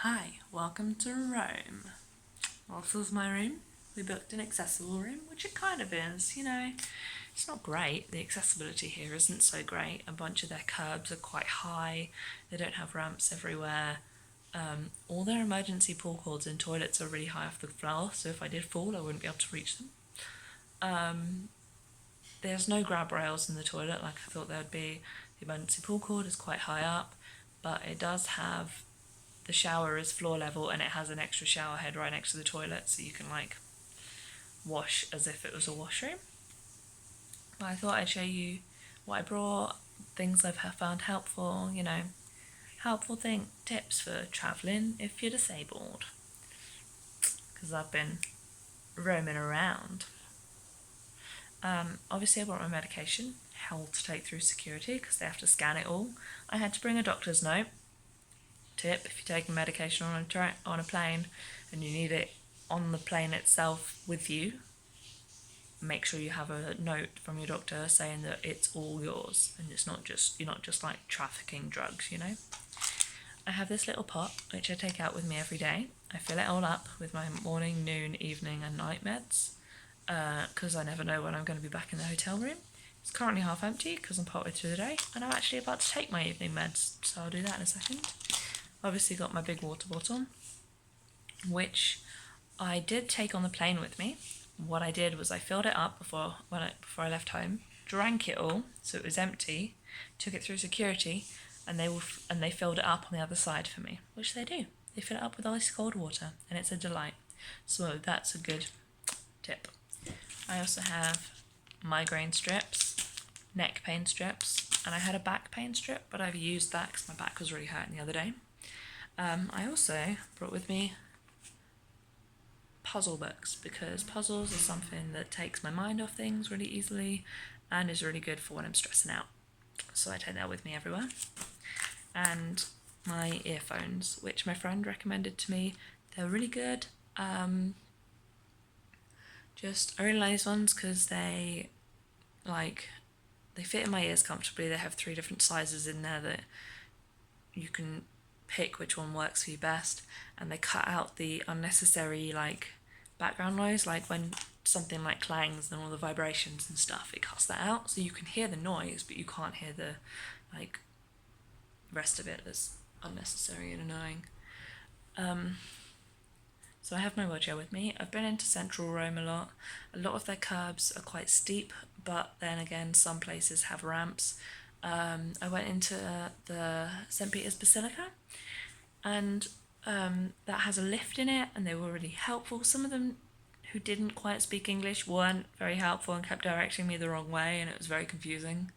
Hi, welcome to Rome. Well, this is my room. We booked an accessible room, which it kind of is, It's not great. The accessibility here isn't so great. A bunch of their curbs are quite high. They don't have ramps everywhere. All their emergency pull cords and toilets are really high off the floor, so if I did fall, I wouldn't be able to reach them. There's no grab rails in the toilet like I thought there would be. The emergency pull cord is quite high up, but it does have the shower is floor level and it has an extra shower head right next to the toilet, so you can wash as if it was a washroom. But I thought I'd show you what I brought, things I've found helpful, helpful tips for travelling if you're disabled. Because I've been roaming around. Obviously I brought my medication, hell to take through security because they have to scan it all. I had to bring a doctor's note. Tip: if you're taking medication on a plane and you need it on the plane itself with you, make sure you have a note from your doctor saying that it's all yours and you're not just like trafficking drugs, I have this little pot which I take out with me every day. I fill it all up with my morning, noon, evening and night meds because I never know when I'm going to be back in the hotel room. It's currently half empty because I'm partway through the day and I'm actually about to take my evening meds, so I'll do that in a second. Obviously got my big water bottle, which I did take on the plane with me. What I did was I filled it up before I left home, drank it all so it was empty, took it through security, and they filled it up on the other side for me, which they do. They fill it up with ice cold water, and it's a delight. So that's a good tip. I also have migraine strips, neck pain strips, and I had a back pain strip, but I've used that because my back was really hurting the other day. I also brought with me puzzle books because puzzles are something that takes my mind off things really easily and is really good for when I'm stressing out. So I take that with me everywhere. And my earphones, which my friend recommended to me. They're really good. I really like these ones because they fit in my ears comfortably. They have 3 different sizes in there that you can pick which one works for you best, and they cut out the unnecessary background noise, like when something clangs and all the vibrations and stuff. It cuts that out, so you can hear the noise but you can't hear the rest of it that's unnecessary and annoying. So I have my wheelchair with me. I've been into central Rome a lot. A lot of their curbs are quite steep, but then again some places have ramps. I went into the St. Peter's Basilica, and that has a lift in it, and they were really helpful. Some of them who didn't quite speak English weren't very helpful and kept directing me the wrong way, and it was very confusing.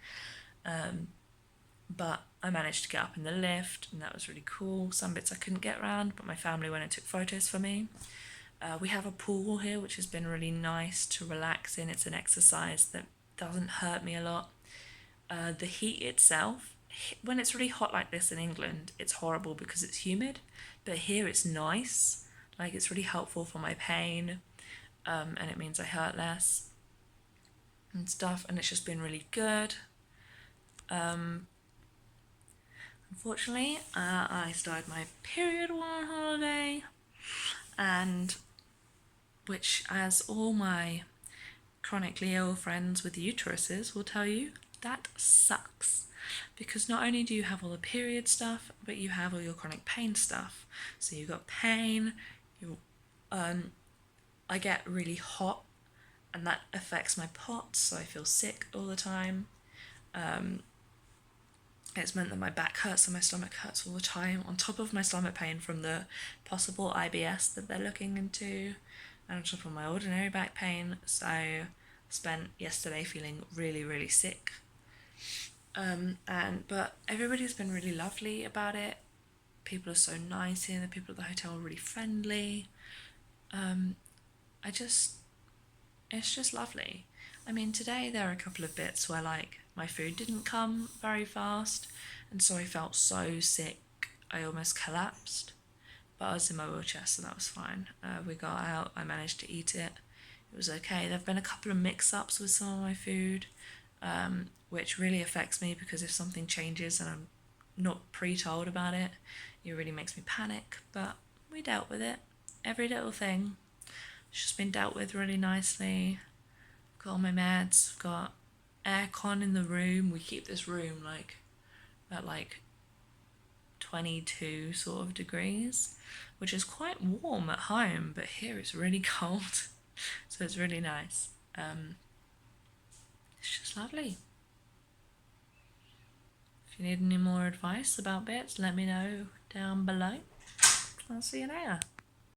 But I managed to get up in the lift, and that was really cool. Some bits I couldn't get around, but my family went and took photos for me. We have a pool here, which has been really nice to relax in. It's an exercise that doesn't hurt me a lot. The heat itself, when it's really hot like this in England, it's horrible because it's humid, but here it's nice. It's really helpful for my pain, and it means I hurt less and stuff, and it's just been really good. Unfortunately, I started my period while on holiday, and which, as all my chronically ill friends with uteruses will tell you, that sucks. Because not only do you have all the period stuff, but you have all your chronic pain stuff. So you've got pain, I get really hot, and that affects my POTS, so I feel sick all the time. It's meant that my back hurts and my stomach hurts all the time, on top of my stomach pain from the possible IBS that they're looking into, and on top of my ordinary back pain. So I spent yesterday feeling really, really sick. But everybody's been really lovely about it. People are so nice here. The people at the hotel are really friendly. It's just lovely. I mean, today there are a couple of bits where my food didn't come very fast, and so I felt so sick I almost collapsed. But I was in my wheelchair, so that was fine. We got out, I managed to eat it. It was okay. There have been a couple of mix-ups with some of my food, which really affects me because if something changes and I'm not pre-told about it, it really makes me panic, but we dealt with it. Every little thing, it's just been dealt with really nicely. Got all my meds, got aircon in the room. We keep this room like at like 22 sort of degrees, which is quite warm at home, but here it's really cold, so it's really nice. It's just lovely. If you need any more advice about bits, let me know down below. I'll see you later.